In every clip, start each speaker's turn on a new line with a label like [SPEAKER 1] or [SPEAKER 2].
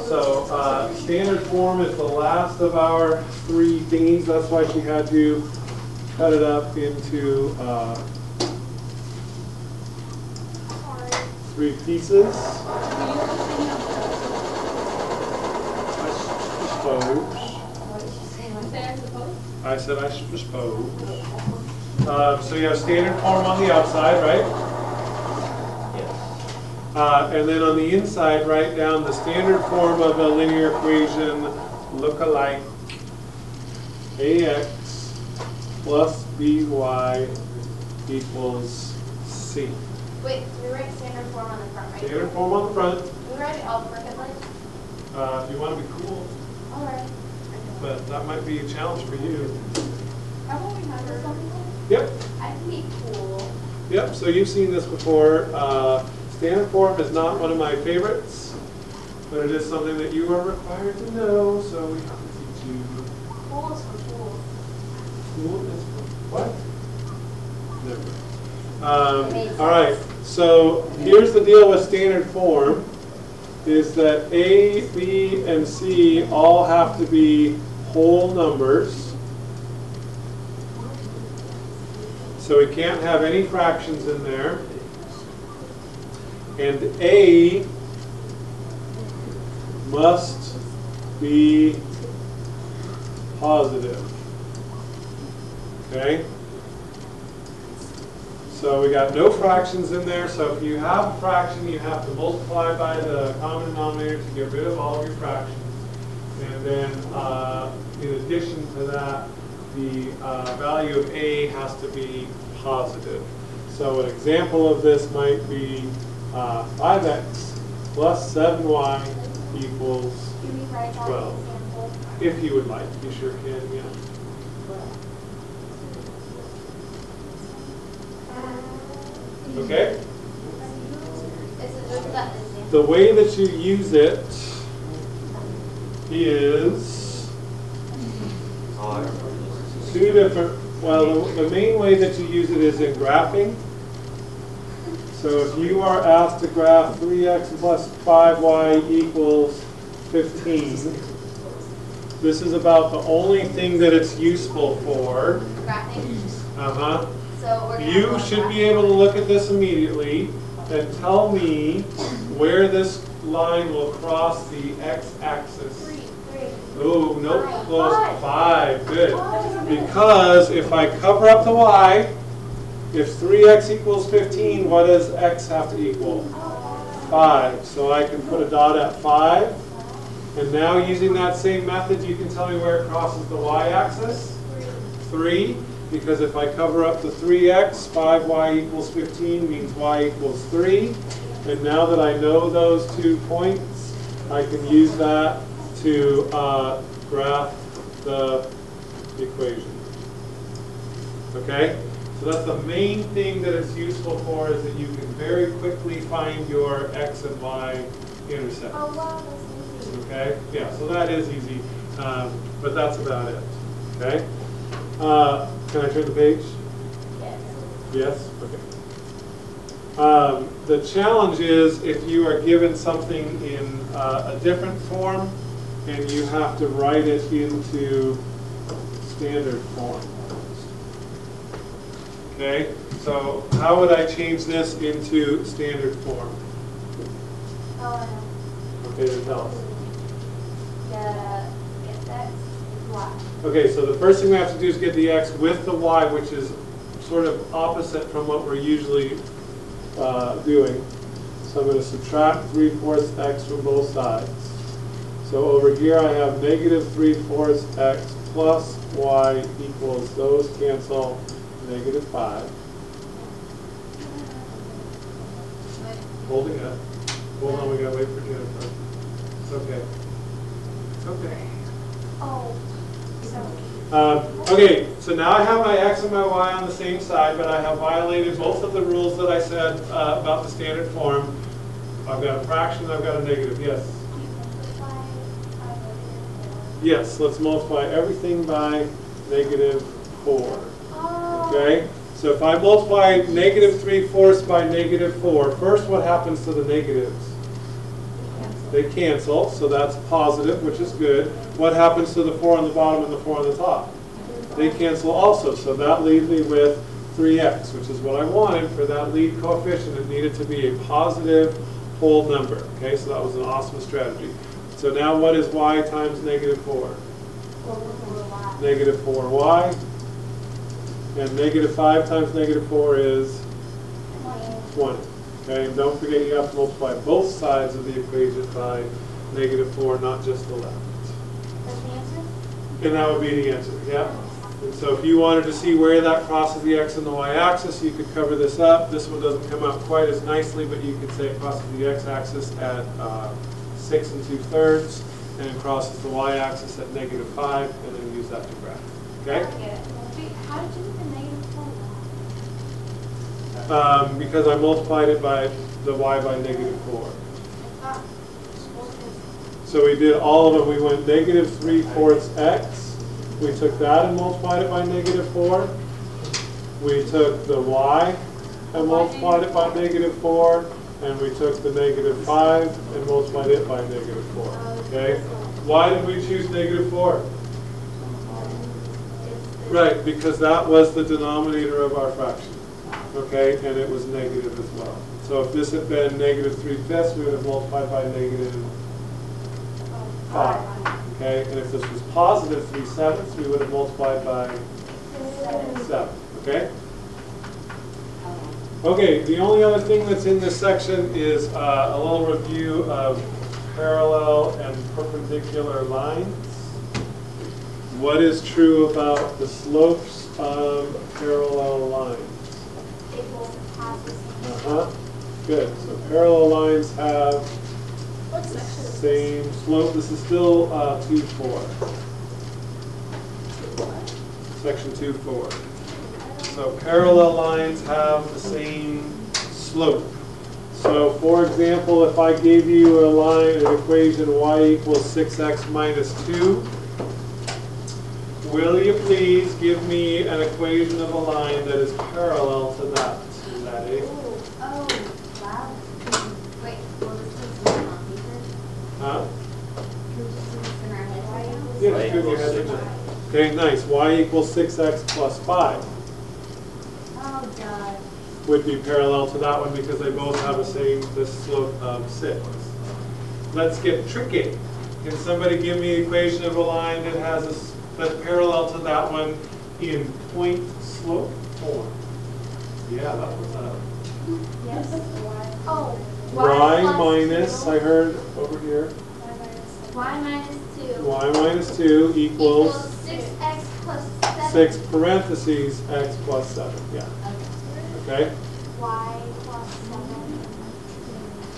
[SPEAKER 1] So standard form is the last of our 3 thingies. That's why she had to cut it up into 3 pieces. I said I suppose. So you have standard form on the outside, right? And then on the inside, write down the standard form of a linear equation look alike ax plus by equals c.
[SPEAKER 2] Wait, we write standard form on the front, right?
[SPEAKER 1] Standard form on the front.
[SPEAKER 2] We write it alphabetically?
[SPEAKER 1] If you want to be cool.
[SPEAKER 2] All right.
[SPEAKER 1] But that might be a challenge for you.
[SPEAKER 2] How about we have this one?
[SPEAKER 1] Yep.
[SPEAKER 2] I can be cool.
[SPEAKER 1] Yep, so you've seen this before. Standard form is not one of my favorites, but it is something that you are required to know, so we have to teach you.
[SPEAKER 2] Cool is for cool.
[SPEAKER 1] Cool is for what? Never. All right, so here's the deal with standard form, is that A, B, and C all have to be whole numbers. So we can't have any fractions in there. And A must be positive. Okay? So we got no fractions in there. So if you have a fraction, you have to multiply by the common denominator to get rid of all of your fractions. And then in addition to that, the value of A has to be positive. So an example of this might be 5x plus 7y equals 12. If you would like, you sure can, yeah. Okay? The way that you use it is 2 different, well, the main way that you use it is in graphing. So if you are asked to graph 3x plus 5y equals 15, this is about the only thing that it's useful for.
[SPEAKER 2] Graphing?
[SPEAKER 1] Uh-huh.
[SPEAKER 2] So
[SPEAKER 1] you should be able to look at this immediately and tell me where this line will cross the x-axis.
[SPEAKER 2] 3.
[SPEAKER 1] Oh, nope, close.
[SPEAKER 2] 5.
[SPEAKER 1] 5, good. Because if I cover up the y, if 3x equals 15, what does x have to equal? 5. So I can put a dot at 5. And now using that same method, you can tell me where it crosses the y-axis? 3. Because if I cover up the 3x, 5y equals 15 means y equals 3. And now that I know those 2 points, I can use that to graph the equation. Okay? So that's the main thing that it's useful for, is that you can very quickly find your x and y intercept.
[SPEAKER 2] Oh, wow, that's easy.
[SPEAKER 1] Okay? Yeah, so that is easy, but that's about it. Okay? Can I turn the page?
[SPEAKER 2] Yes.
[SPEAKER 1] Yes? Okay. The challenge is if you are given something in a different form and you have to write it into standard form. Okay, so how would I change this into standard form?
[SPEAKER 2] Oh, I know.
[SPEAKER 1] Okay, then tell us.
[SPEAKER 2] Get x, y.
[SPEAKER 1] Okay, so the first thing we have to do is get the x with the y, which is sort of opposite from what we're usually doing. So I'm going to subtract 3/4 x from both sides. So over here I have negative 3/4 x plus y equals, those cancel, negative 5. Holding up. Hold on, we gotta wait for Jennifer. It's okay. It's okay.
[SPEAKER 2] Oh, so.
[SPEAKER 1] Okay, so now I have my x and my y on the same side, but I have violated both of the rules that I said about the standard form. I've got a fraction, I've got a negative, yes. Yes, let's multiply everything by negative 4. Okay, so if I multiply negative 3/4 by negative 4, first what happens to the negatives? They cancel, so that's positive, which is good. What happens to the 4 on the bottom and the 4 on the top? They cancel also, so that leaves me with 3x, which is what I wanted for that lead coefficient. It needed to be a positive whole number. Okay, so that was an awesome strategy. So now what is y times negative 4? Negative 4y. And negative 5 times negative 4 is 20. Okay, and don't forget you have to multiply both sides of the equation by negative 4, not just the left.
[SPEAKER 2] That's the answer?
[SPEAKER 1] And that would be the answer, yeah. And so if you wanted to see where that crosses the x and the y-axis, you could cover this up. This one doesn't come out quite as nicely, but you could say it crosses the x-axis at 6 2/3, and it crosses the y-axis at negative 5, and then use that to graph. Okay?
[SPEAKER 2] I get it. Wait, how did you get the negative 4?
[SPEAKER 1] Because I multiplied it by the y by negative 4. So we did all of them. We went negative 3/4 x. We took that and multiplied it by negative 4. We took the y and multiplied it by negative 4. And we took the negative 5 and multiplied it by negative 4. Okay? Why did we choose negative 4? Right, because that was the denominator of our fraction. Okay, and it was negative as well. So if this had been negative 3/5, we would have multiplied by negative 5. Okay, and if this was positive 3/7, we would have multiplied by 7. Okay? Okay, the only other thing that's in this section is a little review of parallel and perpendicular lines. What is true about the slopes of parallel lines? Good. So parallel lines have same slope. This is still 2-4. Section 2-4. So parallel lines have the same slope. So for example, if I gave you a line, an equation y equals 6x minus 2, will you please give me an equation of a line that is parallel to that? Is that it?
[SPEAKER 2] Oh, wow. Wait, well, this is on paper?
[SPEAKER 1] Huh?
[SPEAKER 2] Can we just do this in our head right now?
[SPEAKER 1] Yeah, just do your head in there. Okay, nice. Y equals 6x plus 5
[SPEAKER 2] Oh, God.
[SPEAKER 1] would be parallel to that one because they both have the slope of 6. Let's get tricky. Can somebody give me an equation of a line that has that's parallel to that one in point slope form? Yeah, that was
[SPEAKER 2] Yes. Oh.
[SPEAKER 1] y minus, I heard over here,
[SPEAKER 2] Y minus 2.
[SPEAKER 1] y minus 2 equals
[SPEAKER 2] 6x plus 7.
[SPEAKER 1] 6 parentheses x plus 7. Yeah. Okay?
[SPEAKER 2] Y plus 7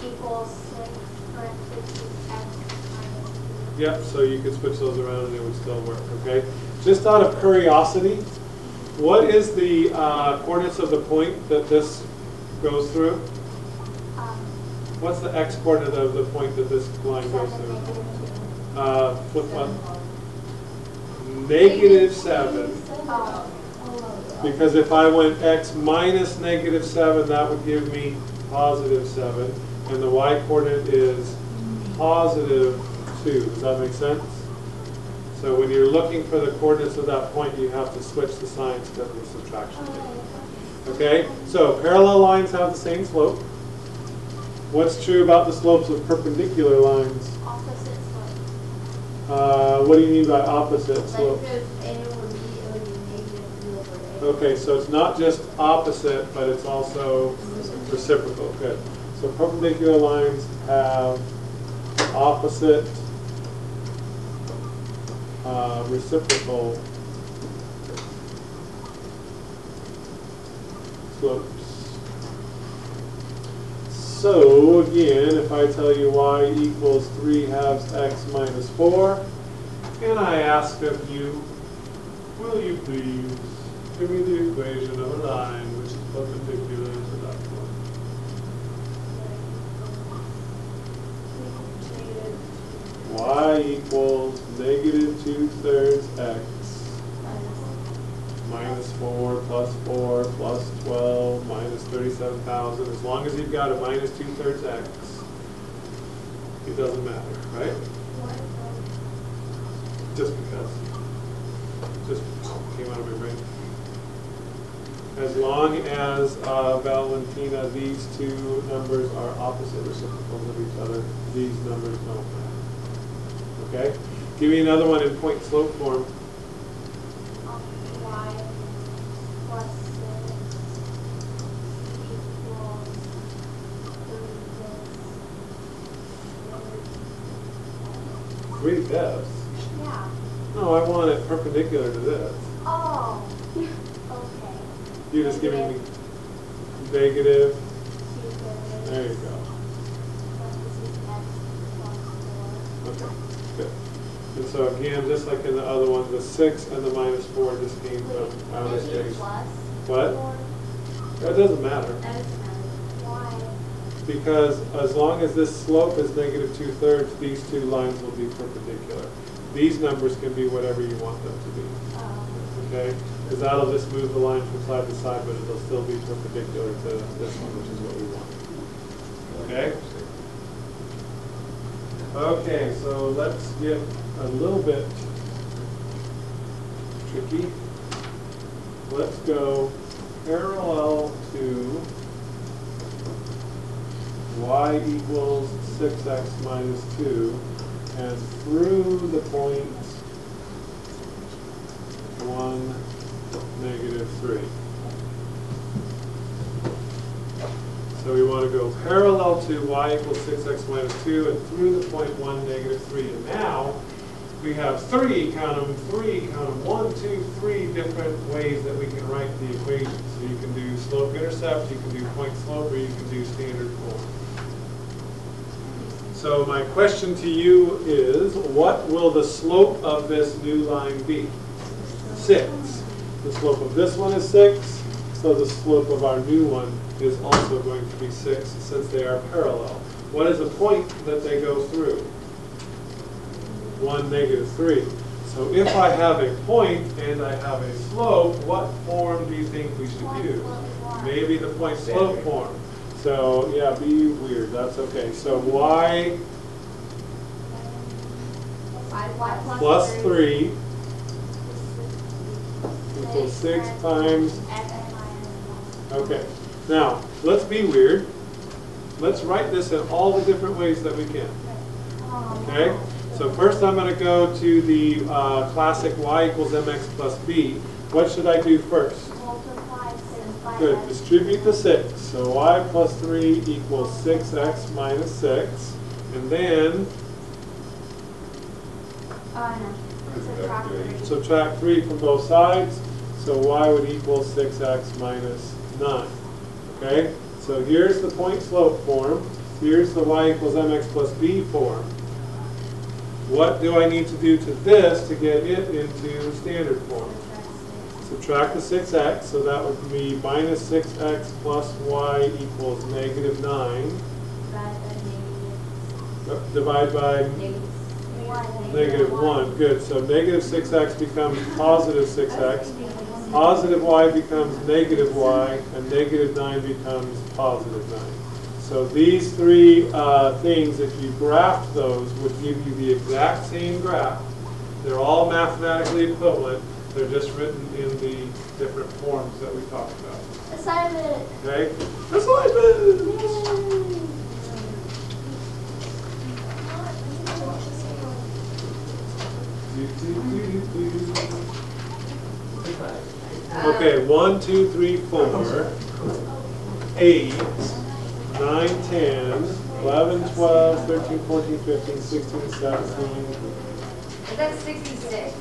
[SPEAKER 2] equals 6 parentheses x minus 2.
[SPEAKER 1] Yep, so you could switch those around and it would still work, okay? Just out of curiosity, what is the coordinates of the point that this goes through? What's the x coordinate of the point that this line goes through? Flip one. Negative 7. Because if I went x minus negative 7, that would give me positive 7. And the y coordinate is positive 2. Does that make sense? So when you're looking for the coordinates of that point, you have to switch the signs because of the subtraction. Okay? So parallel lines have the same slope. What's true about the slopes of perpendicular lines?
[SPEAKER 2] Opposite slope.
[SPEAKER 1] What do you mean by opposite slope?
[SPEAKER 2] Like if A would be negative 2 over A.
[SPEAKER 1] Okay, so it's not just opposite, but it's also reciprocal. Good. So perpendicular lines have opposite reciprocal slopes. So again, if I tell you y equals 3/2 x minus 4, and I ask of you, will you please give me the equation of a line which is perpendicular to that point? Y equals negative 2/3 x minus 4 plus 4 plus 12 minus 37,000. As long as you've got a minus 2/3 x, it doesn't matter, right? Just because. Just came out of my brain. As long as, Valentina, these two numbers are opposite reciprocals of each other, these numbers don't matter. Okay? Give me another one in point slope form.
[SPEAKER 2] Y plus 6 equals
[SPEAKER 1] 3 fifths?
[SPEAKER 2] Yeah.
[SPEAKER 1] No, I want it perpendicular to this.
[SPEAKER 2] Oh. Okay.
[SPEAKER 1] You're just giving me negative.
[SPEAKER 2] 2/3.
[SPEAKER 1] There you go.
[SPEAKER 2] Parentheses x plus 4.
[SPEAKER 1] Okay, good. And so again, just like in the other one, the 6 and the minus 4 just came from outer space.
[SPEAKER 2] Plus
[SPEAKER 1] What?
[SPEAKER 2] 4.
[SPEAKER 1] That doesn't matter.
[SPEAKER 2] That doesn't matter. Why?
[SPEAKER 1] Because as long as this slope is negative 2/3, these two lines will be perpendicular. These numbers can be whatever you want them to be.
[SPEAKER 2] Oh.
[SPEAKER 1] Okay? Because that'll just move the line from side to side, but it'll still be perpendicular to this one, which is what we want. Okay? Okay, so let's get a little bit tricky. Let's go parallel to y equals 6x minus 2 and through the point 1, negative 3. So we want to go parallel to y equals 6x minus 2 and through the point 1, negative 3. And now we have 3, count them, 1, 2, 3 different ways that we can write the equation. So you can do slope intercept, you can do point slope, or you can do standard form. So my question to you is, what will the slope of this new line be? 6. The slope of this one is 6, so the slope of our new one is also going to be 6 since they are parallel. What is the point that they go through? 1, negative 3. So if I have a point and I have a slope, what form do you think we should use? Maybe the point slope form. So yeah, be weird, that's okay. So y plus 3 equals 6 times. Okay, now let's be weird. Let's write this in all the different ways that we can. Okay, so first I'm going to go to the classic y equals mx plus b. What should I do first? Good, distribute the 6. So y plus 3 equals 6x minus 6. And then subtract 3 from both sides. So y would equal 6x minus 9. Okay? So here's the point slope form. Here's the y equals mx plus b form. What do I need to do to this to get it into standard form? Subtract the 6x, so that would be minus 6x plus y equals negative 9. Divide by negative 1. Good. So negative 6x becomes positive 6x. Positive y becomes negative y. And negative 9 becomes positive 9. So these three things, if you graphed those, would give you the exact same graph. They're all mathematically equivalent. They're just written in the different forms that we talked about.
[SPEAKER 2] Assignment.
[SPEAKER 1] Okay? Assignment! Okay, 1, 2, 3, 4, 8, 9, 10, 11, 12, 13, 14, 15, 16, 17.
[SPEAKER 2] That's 66.